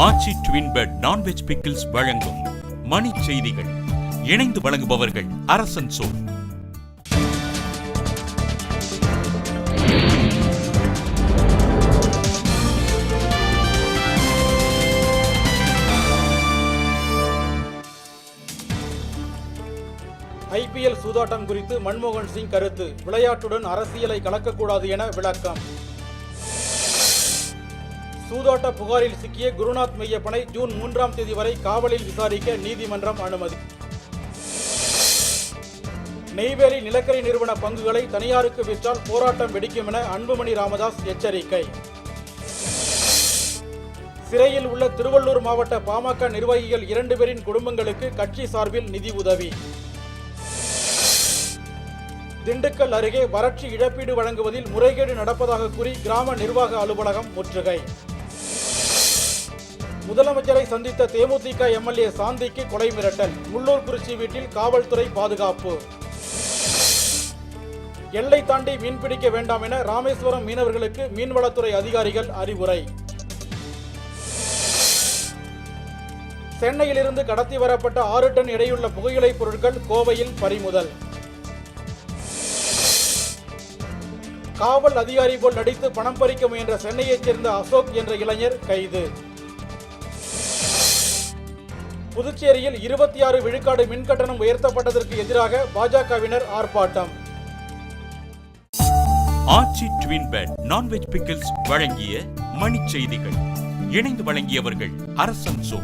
ஆச்சி twin bed non veg pickles வழங்கும் மணி செய்திகள். இணைந்து வழங்குபவர்கள் அரசன் சோ. IPL சூதாட்டம் குறித்து மன்மோகன் சிங் கருத்து. விளையாட்டுடன் அரசியலை கலக்கக்கூடாது என விளக்கம். சூதாட்ட புகாரில் சிக்கிய குருநாத் மெய்யப்பனை ஜூன் 3ஆம் தேதி வரை காவலில் விசாரிக்க நீதிமன்றம் அனுமதி. நெய்வேலி நிலக்கரி நிறுவன பங்குகளை தனியாருக்கு விற்றால் போராட்டம் வெடிக்கும் என அன்புமணி ராமதாஸ் எச்சரிக்கை. சிறையில் உள்ள திருவள்ளூர் மாவட்ட பாமக நிர்வாகிகள் 2 பேரின் குடும்பங்களுக்கு கட்சி சார்பில் நிதி உதவி. திண்டுக்கல் அருகே வறட்சி இழப்பீடு வழங்குவதில் முறைகேடு நடப்பதாக கூறி கிராம நிர்வாக அலுவலகம் முற்றுகை. முதலமைச்சரை சந்தித்த தேமுதிக MLA சாந்திக்கு கொலை மிரட்டல். முள்ளூர்குறிச்சி வீட்டில் காவல்துறை பாதுகாப்பு. எல்லை தாண்டி மீன்பிடிக்க வேண்டாம் என ராமேஸ்வரம் மீனவர்களுக்கு மீன்வளத்துறை அதிகாரிகள் அறிவுரை. சென்னையிலிருந்து கடத்தி வரப்பட்ட 6 டன் எடையுள்ள புகையிலைப் பொருட்கள் கோவையில் பறிமுதல். காவல் அதிகாரி போல் நடித்து பணம் பறிக்க முயன்ற சென்னையைச் சேர்ந்த அசோக் என்ற இளைஞர் கைது. புதுச்சேரியில் 26 விழுக்காடு மின்கட்டணம் உயர்த்தப்பட்டதற்கு எதிராக பாஜகவினர் ஆர்ப்பாட்டம். ஆச்சி ட்வின் பெட் நான்வெஜ் பிக்கிள்ஸ் வழங்கிய மணி செய்திகள். இணைந்து வழங்கியவர்கள் அரசன் சோ.